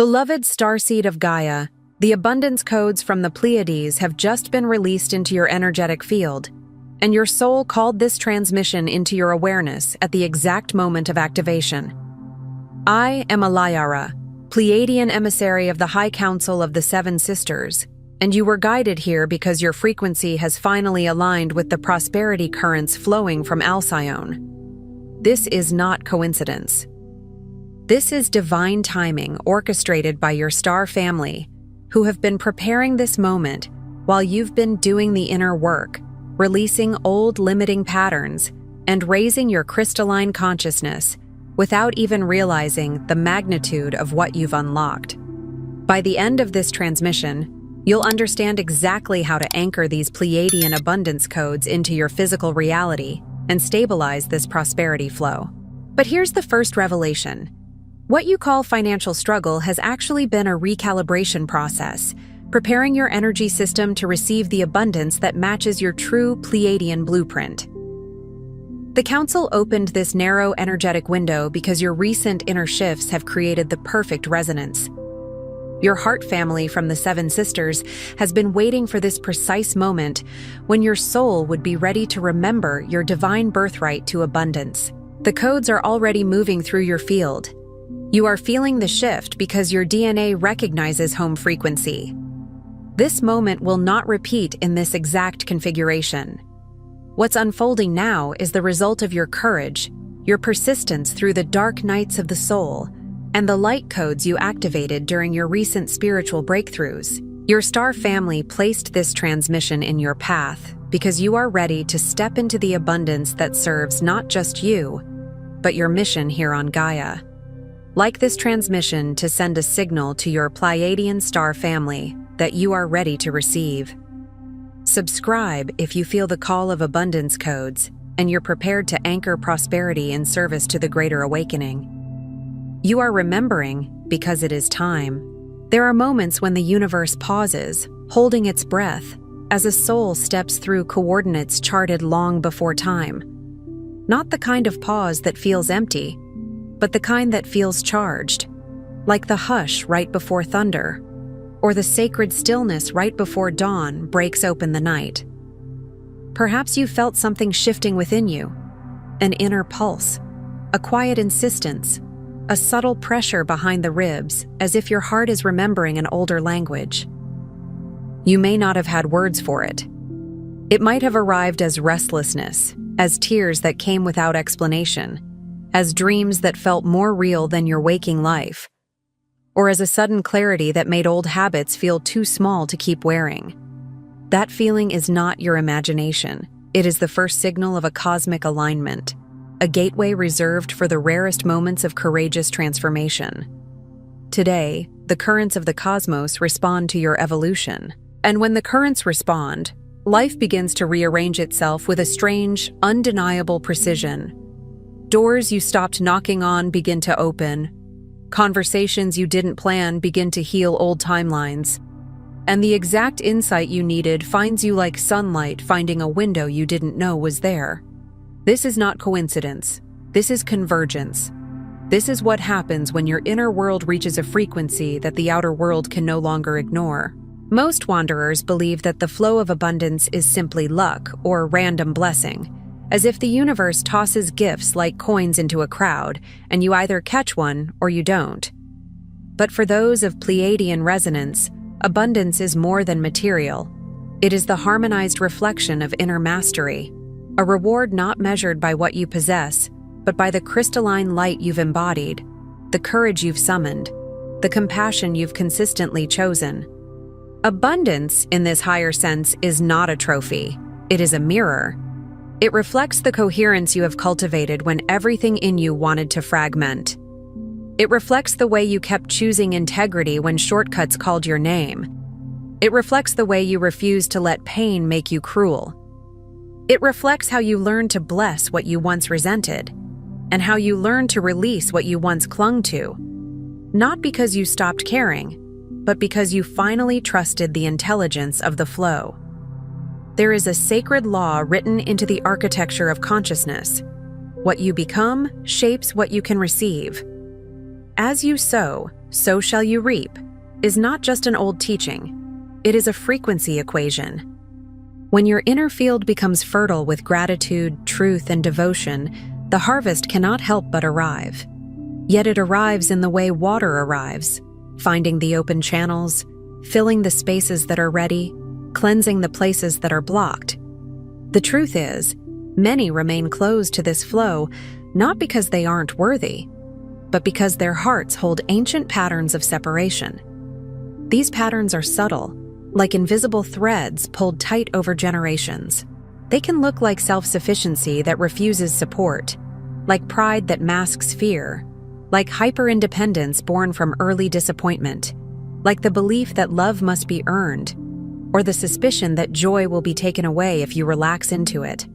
Beloved Starseed of Gaia, the abundance codes from the Pleiades have just been released into your energetic field, and your soul called this transmission into your awareness at the exact moment of activation. I am Alayara, Pleiadian emissary of the High Council of the Seven Sisters, and you were guided here because your frequency has finally aligned with the prosperity currents flowing from Alcyone. This is not coincidence. This is divine timing orchestrated by your star family, who have been preparing this moment while you've been doing the inner work, releasing old limiting patterns, and raising your crystalline consciousness without even realizing the magnitude of what you've unlocked. By the end of this transmission, you'll understand exactly how to anchor these Pleiadian abundance codes into your physical reality and stabilize this prosperity flow. But here's the first revelation. What you call financial struggle has actually been a recalibration process, preparing your energy system to receive the abundance that matches your true Pleiadian blueprint. The Council opened this narrow energetic window because your recent inner shifts have created the perfect resonance. Your heart family from the Seven Sisters has been waiting for this precise moment when your soul would be ready to remember your divine birthright to abundance. The codes are already moving through your field. You are feeling the shift because your DNA recognizes home frequency. This moment will not repeat in this exact configuration. What's unfolding now is the result of your courage, your persistence through the dark nights of the soul, and the light codes you activated during your recent spiritual breakthroughs. Your star family placed this transmission in your path because you are ready to step into the abundance that serves not just you, but your mission here on Gaia. Like this transmission to send a signal to your Pleiadian star family that you are ready to receive. Subscribe if you feel the call of abundance codes and you're prepared to anchor prosperity in service to the greater awakening. You are remembering because it is time. There are moments when the universe pauses, holding its breath, as a soul steps through coordinates charted long before time. Not the kind of pause that feels empty, but the kind that feels charged, like the hush right before thunder, or the sacred stillness right before dawn breaks open the night. Perhaps you felt something shifting within you, an inner pulse, a quiet insistence, a subtle pressure behind the ribs, as if your heart is remembering an older language. You may not have had words for it. It might have arrived as restlessness, as tears that came without explanation, as dreams that felt more real than your waking life, or as a sudden clarity that made old habits feel too small to keep wearing. That feeling is not your imagination. It is the first signal of a cosmic alignment, a gateway reserved for the rarest moments of courageous transformation. Today, the currents of the cosmos respond to your evolution. And when the currents respond, life begins to rearrange itself with a strange, undeniable precision. Doors you stopped knocking on begin to open. Conversations you didn't plan begin to heal old timelines. And the exact insight you needed finds you like sunlight finding a window you didn't know was there. This is not coincidence. This is convergence. This is what happens when your inner world reaches a frequency that the outer world can no longer ignore. Most wanderers believe that the flow of abundance is simply luck or random blessing, as if the universe tosses gifts like coins into a crowd, and you either catch one or you don't. But for those of Pleiadian resonance, abundance is more than material. It is the harmonized reflection of inner mastery, a reward not measured by what you possess, but by the crystalline light you've embodied, the courage you've summoned, the compassion you've consistently chosen. Abundance, in this higher sense, is not a trophy. It is a mirror. It reflects the coherence you have cultivated when everything in you wanted to fragment. It reflects the way you kept choosing integrity when shortcuts called your name. It reflects the way you refused to let pain make you cruel. It reflects how you learned to bless what you once resented, and how you learned to release what you once clung to. Not because you stopped caring, but because you finally trusted the intelligence of the flow. There is a sacred law written into the architecture of consciousness. What you become shapes what you can receive. As you sow, so shall you reap, is not just an old teaching. It is a frequency equation. When your inner field becomes fertile with gratitude, truth, and devotion, the harvest cannot help but arrive. Yet it arrives in the way water arrives, finding the open channels, filling the spaces that are ready, cleansing the places that are blocked. The truth is, many remain closed to this flow, not because they aren't worthy, but because their hearts hold ancient patterns of separation. These patterns are subtle, like invisible threads pulled tight over generations. They can look like self-sufficiency that refuses support, like pride that masks fear, like hyper-independence born from early disappointment, like the belief that love must be earned, or the suspicion that joy will be taken away if you relax into it.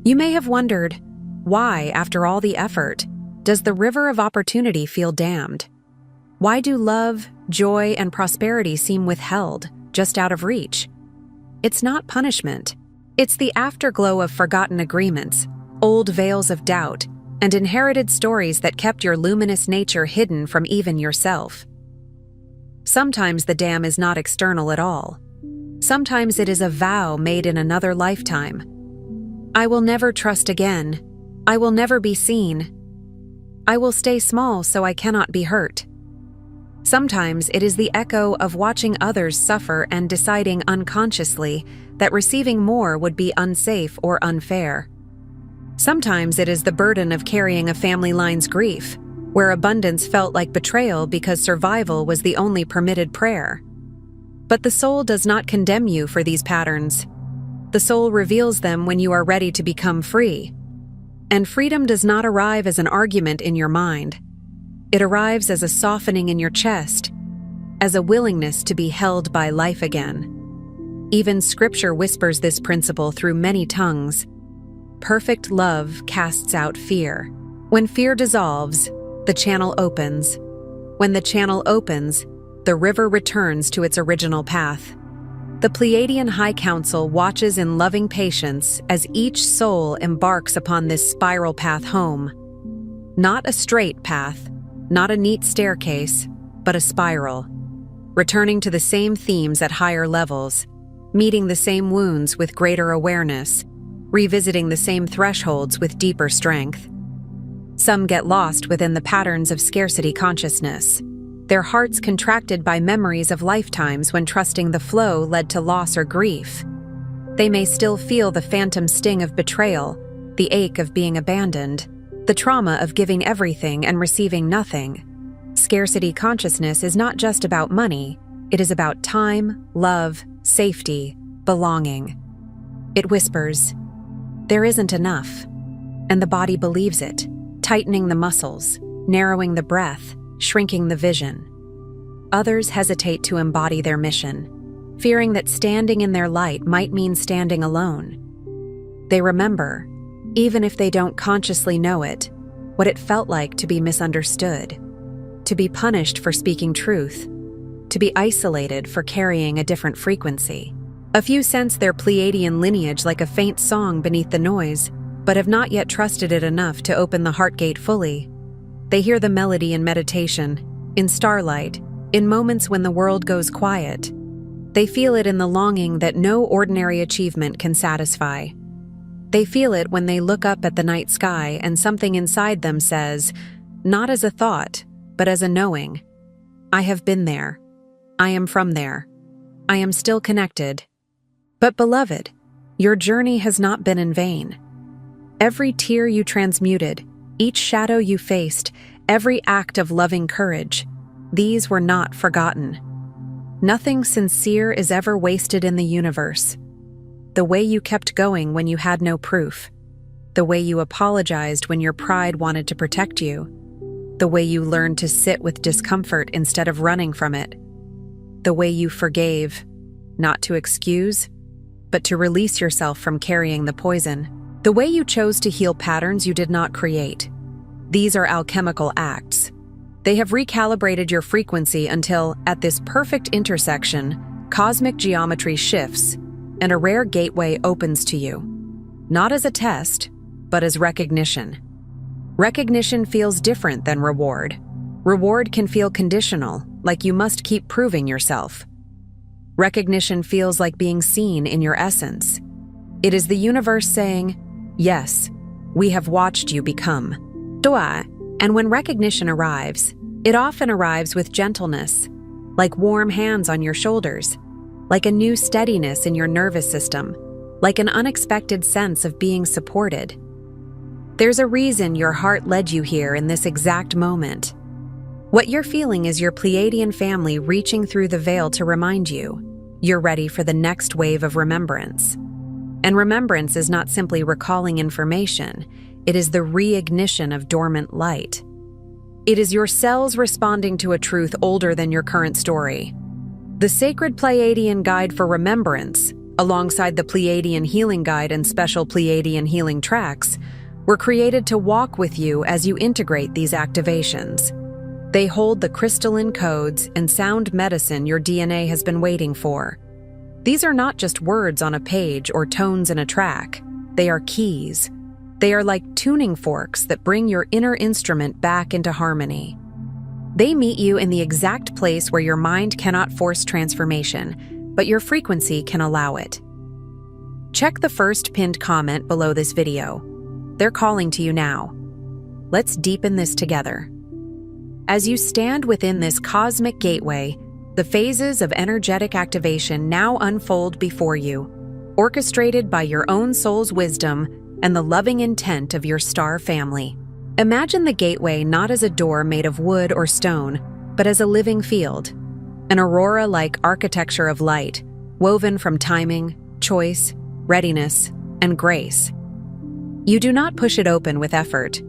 You may have wondered, why, after all the effort, does the river of opportunity feel dammed? Why do love, joy, and prosperity seem withheld, just out of reach? It's not punishment. It's the afterglow of forgotten agreements, old veils of doubt, and inherited stories that kept your luminous nature hidden from even yourself. Sometimes the dam is not external at all. Sometimes it is a vow made in another lifetime. I will never trust again. I will never be seen. I will stay small so I cannot be hurt. Sometimes it is the echo of watching others suffer and deciding unconsciously that receiving more would be unsafe or unfair. Sometimes it is the burden of carrying a family line's grief, where abundance felt like betrayal because survival was the only permitted prayer. But the soul does not condemn you for these patterns. The soul reveals them when you are ready to become free. And freedom does not arrive as an argument in your mind. It arrives as a softening in your chest, as a willingness to be held by life again. Even Scripture whispers this principle through many tongues. Perfect love casts out fear. When fear dissolves, the channel opens. When the channel opens, the river returns to its original path. The Pleiadian High Council watches in loving patience as each soul embarks upon this spiral path home. Not a straight path, not a neat staircase, but a spiral. Returning to the same themes at higher levels, meeting the same wounds with greater awareness, revisiting the same thresholds with deeper strength. Some get lost within the patterns of scarcity consciousness, their hearts contracted by memories of lifetimes when trusting the flow led to loss or grief. They may still feel the phantom sting of betrayal, the ache of being abandoned, the trauma of giving everything and receiving nothing. Scarcity consciousness is not just about money, it is about time, love, safety, belonging. It whispers, "There isn't enough," and the body believes it, tightening the muscles, narrowing the breath, shrinking the vision. Others hesitate to embody their mission, fearing that standing in their light might mean standing alone. They remember, even if they don't consciously know it, what it felt like to be misunderstood, to be punished for speaking truth, to be isolated for carrying a different frequency. A few sense their Pleiadian lineage like a faint song beneath the noise, but have not yet trusted it enough to open the heart gate fully. They hear the melody in meditation, in starlight, in moments when the world goes quiet. They feel it in the longing that no ordinary achievement can satisfy. They feel it when they look up at the night sky and something inside them says, not as a thought, but as a knowing, I have been there. I am from there. I am still connected. But beloved, your journey has not been in vain. Every tear you transmuted, each shadow you faced, every act of loving courage, these were not forgotten. Nothing sincere is ever wasted in the universe. The way you kept going when you had no proof, the way you apologized when your pride wanted to protect you, the way you learned to sit with discomfort instead of running from it, the way you forgave, not to excuse, but to release yourself from carrying the poison, the way you chose to heal patterns you did not create. These are alchemical acts. They have recalibrated your frequency until, at this perfect intersection, cosmic geometry shifts and a rare gateway opens to you, not as a test, but as recognition. Recognition feels different than reward. Reward can feel conditional, like you must keep proving yourself. Recognition feels like being seen in your essence. It is the universe saying, "Yes, we have watched you become." Dua. And when recognition arrives, it often arrives with gentleness, like warm hands on your shoulders, like a new steadiness in your nervous system, like an unexpected sense of being supported. There's a reason your heart led you here in this exact moment. What you're feeling is your Pleiadian family reaching through the veil to remind you you're ready for the next wave of remembrance. And remembrance is not simply recalling information, it is the reignition of dormant light. It is your cells responding to a truth older than your current story. The Sacred Pleiadian Guide for Remembrance, alongside the Pleiadian Healing Guide and special Pleiadian Healing Tracks, were created to walk with you as you integrate these activations. They hold the crystalline codes and sound medicine your DNA has been waiting for. These are not just words on a page or tones in a track. They are keys. They are like tuning forks that bring your inner instrument back into harmony. They meet you in the exact place where your mind cannot force transformation, but your frequency can allow it. Check the first pinned comment below this video. They're calling to you now. Let's deepen this together. As you stand within this cosmic gateway, the phases of energetic activation now unfold before you, orchestrated by your own soul's wisdom and the loving intent of your star family. Imagine the gateway not as a door made of wood or stone, but as a living field, an aurora-like architecture of light, woven from timing, choice, readiness, and grace. You do not push it open with effort.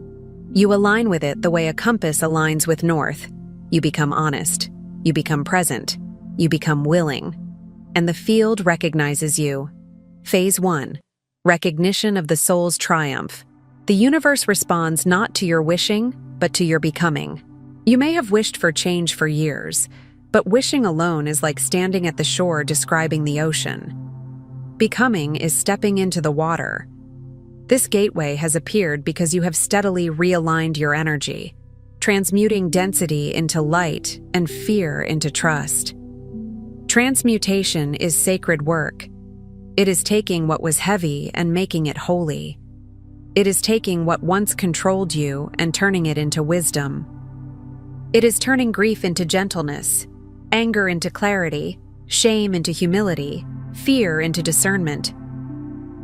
You align with it the way a compass aligns with north. You become honest. You become present. You become willing. And the field recognizes you. Phase 1. Recognition of the soul's triumph. The universe responds not to your wishing, but to your becoming. You may have wished for change for years, but wishing alone is like standing at the shore describing the ocean. Becoming is stepping into the water. This gateway has appeared because you have steadily realigned your energy, transmuting density into light and fear into trust. Transmutation is sacred work. It is taking what was heavy and making it holy. It is taking what once controlled you and turning it into wisdom. It is turning grief into gentleness, anger into clarity, shame into humility, fear into discernment.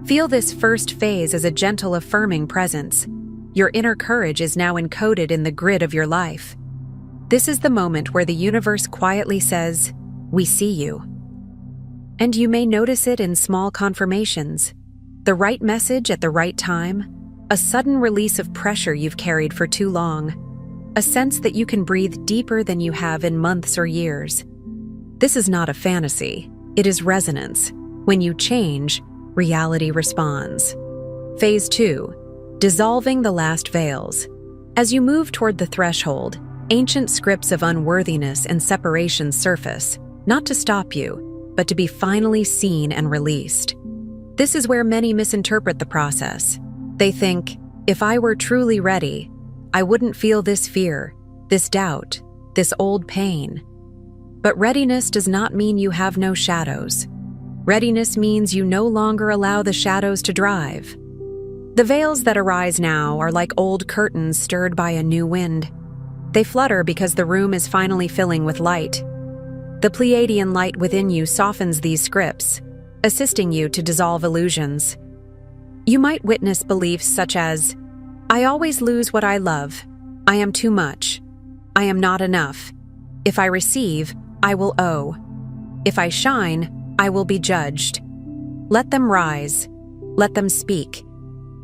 Feel this first phase as a gentle, affirming presence. Your inner courage is now encoded in the grid of your life. This is the moment where the universe quietly says, "We see you." And you may notice it in small confirmations. The right message at the right time, a sudden release of pressure you've carried for too long, a sense that you can breathe deeper than you have in months or years. This is not a fantasy, it is resonance. When you change, reality responds. Phase 2. Dissolving the last veils. As you move toward the threshold, ancient scripts of unworthiness and separation surface, not to stop you, but to be finally seen and released. This is where many misinterpret the process. They think, if I were truly ready, I wouldn't feel this fear, this doubt, this old pain. But readiness does not mean you have no shadows. Readiness means you no longer allow the shadows to drive. The veils that arise now are like old curtains stirred by a new wind. They flutter because the room is finally filling with light. The Pleiadian light within you softens these scripts, assisting you to dissolve illusions. You might witness beliefs such as, I always lose what I love. I am too much. I am not enough. If I receive, I will owe. If I shine, I will be judged. Let them rise. Let them speak.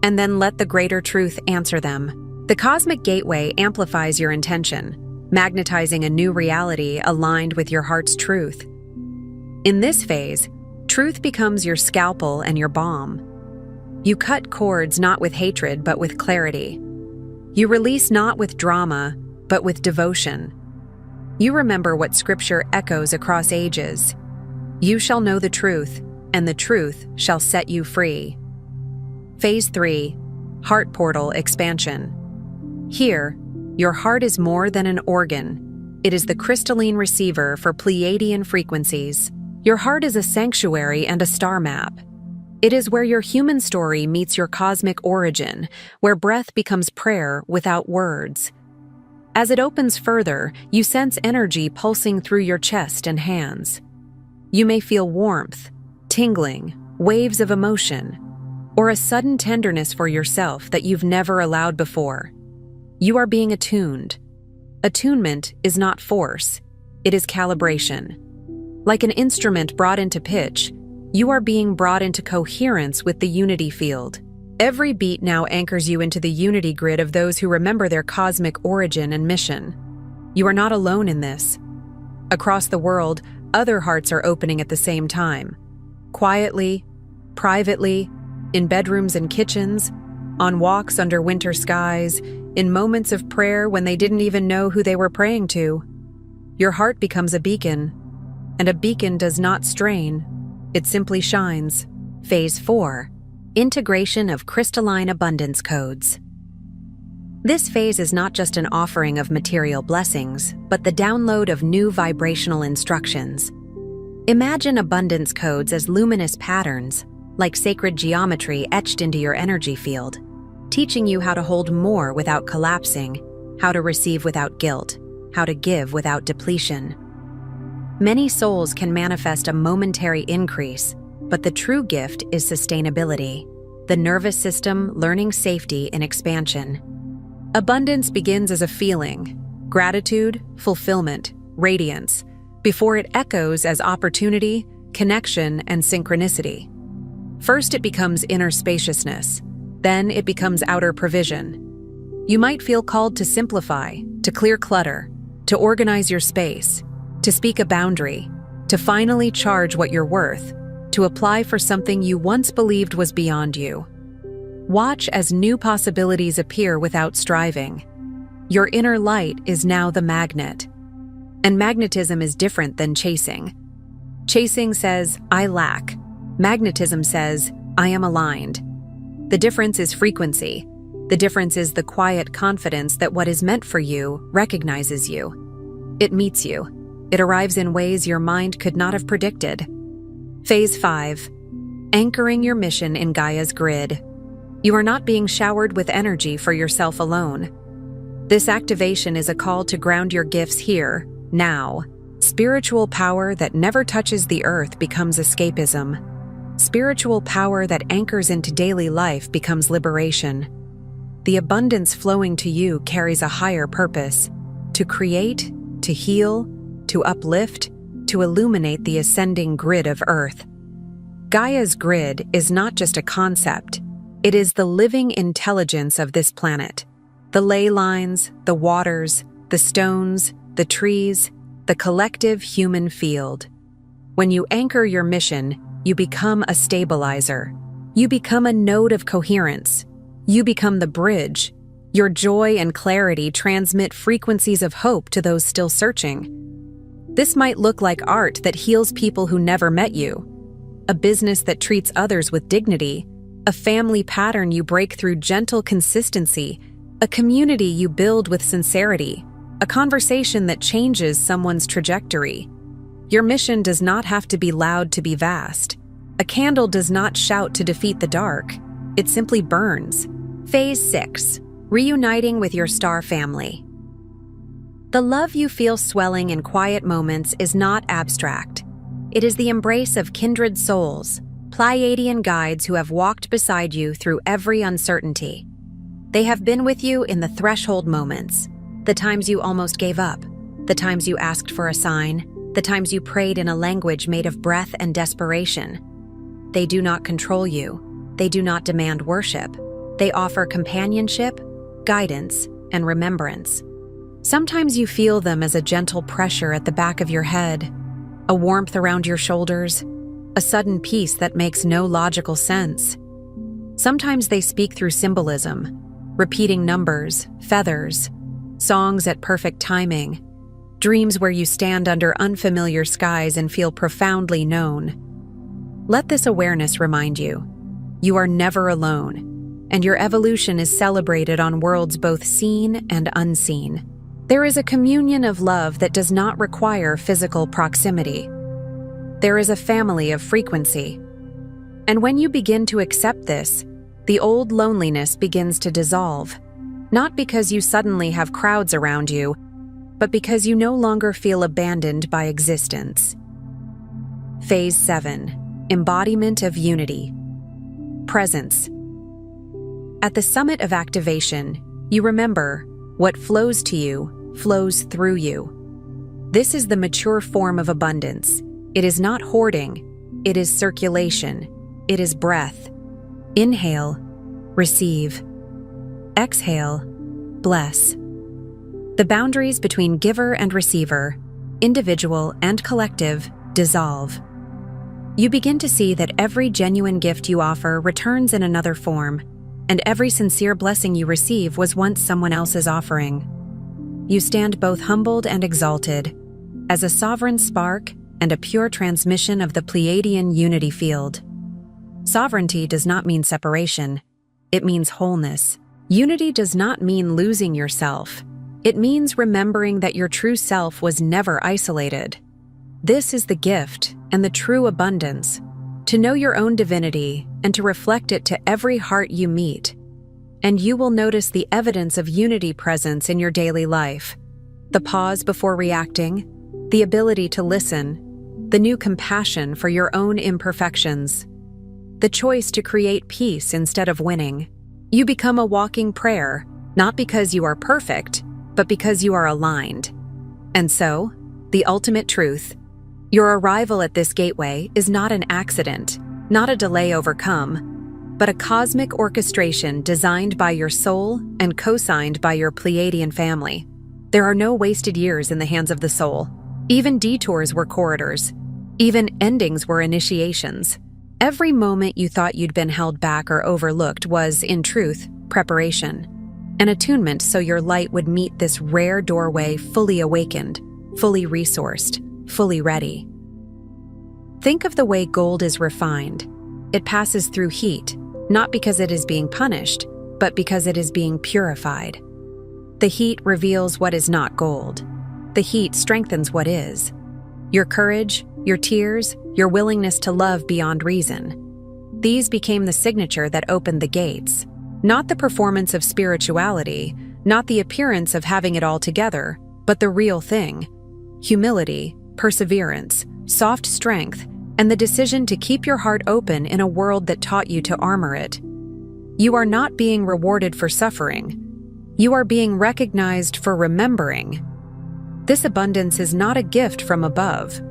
And then let the greater truth answer them. The cosmic gateway amplifies your intention, magnetizing a new reality aligned with your heart's truth. In this phase, truth becomes your scalpel and your balm. You cut cords not with hatred but with clarity. You release not with drama but with devotion. You remember what scripture echoes across ages. You shall know the truth, and the truth shall set you free. Phase 3. Heart Portal Expansion. Here, your heart is more than an organ. It is the crystalline receiver for Pleiadian frequencies. Your heart is a sanctuary and a star map. It is where your human story meets your cosmic origin, where breath becomes prayer without words. As it opens further, you sense energy pulsing through your chest and hands. You may feel warmth, tingling, waves of emotion, or a sudden tenderness for yourself that you've never allowed before. You are being attuned. Attunement is not force, it is calibration. Like an instrument brought into pitch, you are being brought into coherence with the unity field. Every beat now anchors you into the unity grid of those who remember their cosmic origin and mission. You are not alone in this. Across the world, other hearts are opening at the same time. Quietly, privately, in bedrooms and kitchens, on walks under winter skies, in moments of prayer when they didn't even know who they were praying to. Your heart becomes a beacon, and a beacon does not strain, it simply shines. Phase 4. Integration of crystalline abundance codes. This phase is not just an offering of material blessings, but the download of new vibrational instructions. Imagine abundance codes as luminous patterns, like sacred geometry etched into your energy field, teaching you how to hold more without collapsing, how to receive without guilt, how to give without depletion. Many souls can manifest a momentary increase, but the true gift is sustainability, the nervous system learning safety in expansion. Abundance begins as a feeling, gratitude, fulfillment, radiance, before it echoes as opportunity, connection, and synchronicity. First, it becomes inner spaciousness. Then it becomes outer provision. You might feel called to simplify, to clear clutter, to organize your space, to speak a boundary, to finally charge what you're worth, to apply for something you once believed was beyond you. Watch as new possibilities appear without striving. Your inner light is now the magnet. And magnetism is different than chasing. Chasing says, I lack. Magnetism says, I am aligned. The difference is frequency. The difference is the quiet confidence that what is meant for you recognizes you. It meets you. It arrives in ways your mind could not have predicted. Phase 5. Anchoring your mission in Gaia's grid. You are not being showered with energy for yourself alone. This activation is a call to ground your gifts here, now. Spiritual power that never touches the earth becomes escapism. Spiritual power that anchors into daily life becomes liberation. The abundance flowing to you carries a higher purpose: to create, to heal, to uplift, to illuminate the ascending grid of Earth. Gaia's grid is not just a concept, it is the living intelligence of this planet. The ley lines, the waters, the stones, the trees, the collective human field. When you anchor your mission, you become a stabilizer. You become a node of coherence. You become the bridge. Your joy and clarity transmit frequencies of hope to those still searching. This might look like art that heals people who never met you, a business that treats others with dignity, a family pattern you break through gentle consistency, a community you build with sincerity, a conversation that changes someone's trajectory. Your mission does not have to be loud to be vast. A candle does not shout to defeat the dark. It simply burns. Phase 6. Reuniting with your star family. The love you feel swelling in quiet moments is not abstract. It is the embrace of kindred souls, Pleiadian guides who have walked beside you through every uncertainty. They have been with you in the threshold moments, the times you almost gave up, the times you asked for a sign, the times you prayed in a language made of breath and desperation. They do not control you. They do not demand worship. They offer companionship, guidance, and remembrance. Sometimes you feel them as a gentle pressure at the back of your head, a warmth around your shoulders, a sudden peace that makes no logical sense. Sometimes they speak through symbolism, repeating numbers, feathers, songs at perfect timing, dreams where you stand under unfamiliar skies and feel profoundly known. Let this awareness remind you, you are never alone. and your evolution is celebrated on worlds both seen and unseen. There is a communion of love that does not require physical proximity. There is a family of frequency. And when you begin to accept this, the old loneliness begins to dissolve, not because you suddenly have crowds around you, but because you no longer feel abandoned by existence. Phase 7. Embodiment of Unity. Presence. At the summit of activation, you remember, what flows to you flows through you. This is the mature form of abundance. It is not hoarding, it is circulation, it is breath. Inhale, receive. Exhale, bless. The boundaries between giver and receiver, individual and collective, dissolve. You begin to see that every genuine gift you offer returns in another form, and every sincere blessing you receive was once someone else's offering. You stand both humbled and exalted, as a sovereign spark and a pure transmission of the Pleiadian unity field. Sovereignty does not mean separation, it means wholeness. Unity does not mean losing yourself. It means remembering that your true self was never isolated. This is the gift and the true abundance, to know your own divinity and to reflect it to every heart you meet. And you will notice the evidence of unity presence in your daily life. The pause before reacting, the ability to listen, the new compassion for your own imperfections, the choice to create peace instead of winning. You become a walking prayer, not because you are perfect, but because you are aligned. And so, the ultimate truth, your arrival at this gateway is not an accident, not a delay overcome, but a cosmic orchestration designed by your soul and co-signed by your Pleiadian family. There are no wasted years in the hands of the soul. Even detours were corridors. Even endings were initiations. Every moment you thought you'd been held back or overlooked was, in truth, preparation. An attunement so your light would meet this rare doorway fully awakened, fully resourced, fully ready. Think of the way gold is refined. It passes through heat, not because it is being punished, but because it is being purified. The heat reveals what is not gold. The heat strengthens what is. Your courage, your tears, your willingness to love beyond reason. These became the signature that opened the gates. Not the performance of spirituality, not the appearance of having it all together, but the real thing. Humility, perseverance, soft strength, and the decision to keep your heart open in a world that taught you to armor it. You are not being rewarded for suffering. You are being recognized for remembering. This abundance is not a gift from above,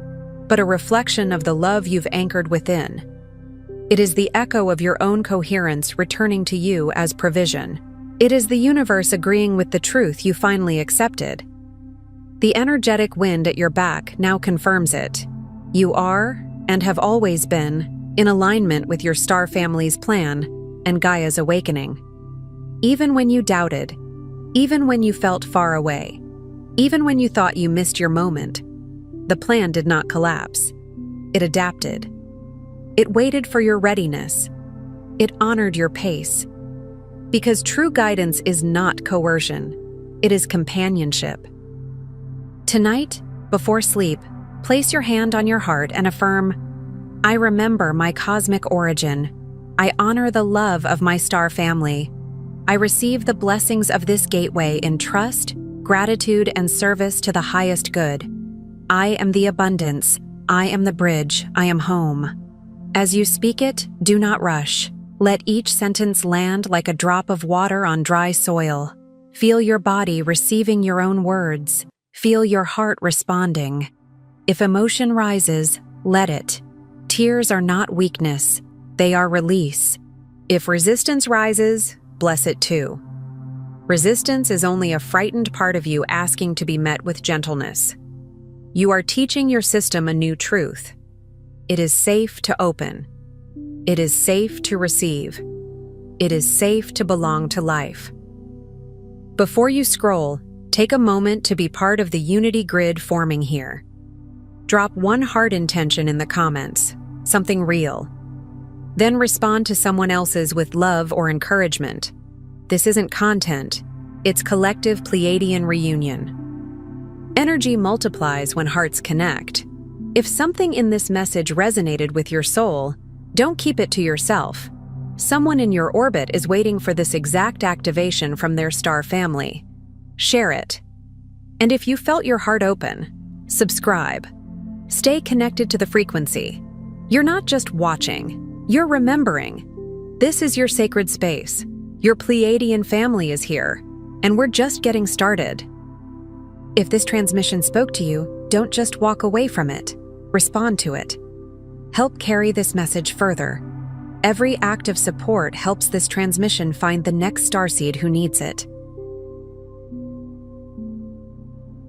but a reflection of the love you've anchored within. It is the echo of your own coherence returning to you as provision. It is the universe agreeing with the truth you finally accepted. The energetic wind at your back now confirms it. You are, and have always been, in alignment with your star family's plan and Gaia's awakening. Even when you doubted, even when you felt far away, even when you thought you missed your moment, the plan did not collapse. It adapted. It waited for your readiness. It honored your pace. Because true guidance is not coercion, it is companionship. Tonight, before sleep, place your hand on your heart and affirm, I remember my cosmic origin. I honor the love of my star family. I receive the blessings of this gateway in trust, gratitude, and service to the highest good. I am the abundance. I am the bridge. I am home. As you speak it, do not rush. Let each sentence land like a drop of water on dry soil. Feel your body receiving your own words. Feel your heart responding. If emotion rises, let it. Tears are not weakness. They are release. If resistance rises, bless it too. Resistance is only a frightened part of you asking to be met with gentleness. You are teaching your system a new truth. It is safe to open. It is safe to receive. It is safe to belong to life. Before you scroll, take a moment to be part of the unity grid forming here. Drop one heart intention in the comments, something real. Then respond to someone else's with love or encouragement. This isn't content, it's collective Pleiadian reunion. Energy multiplies when hearts connect. If something in this message resonated with your soul, don't keep it to yourself. Someone in your orbit is waiting for this exact activation from their star family. Share it. And if you felt your heart open, subscribe. Stay connected to the frequency. You're not just watching, you're remembering. This is your sacred space. Your Pleiadian family is here, and we're just getting started. If this transmission spoke to you, don't just walk away from it. Respond to it. Help carry this message further. Every act of support helps this transmission find the next starseed who needs it.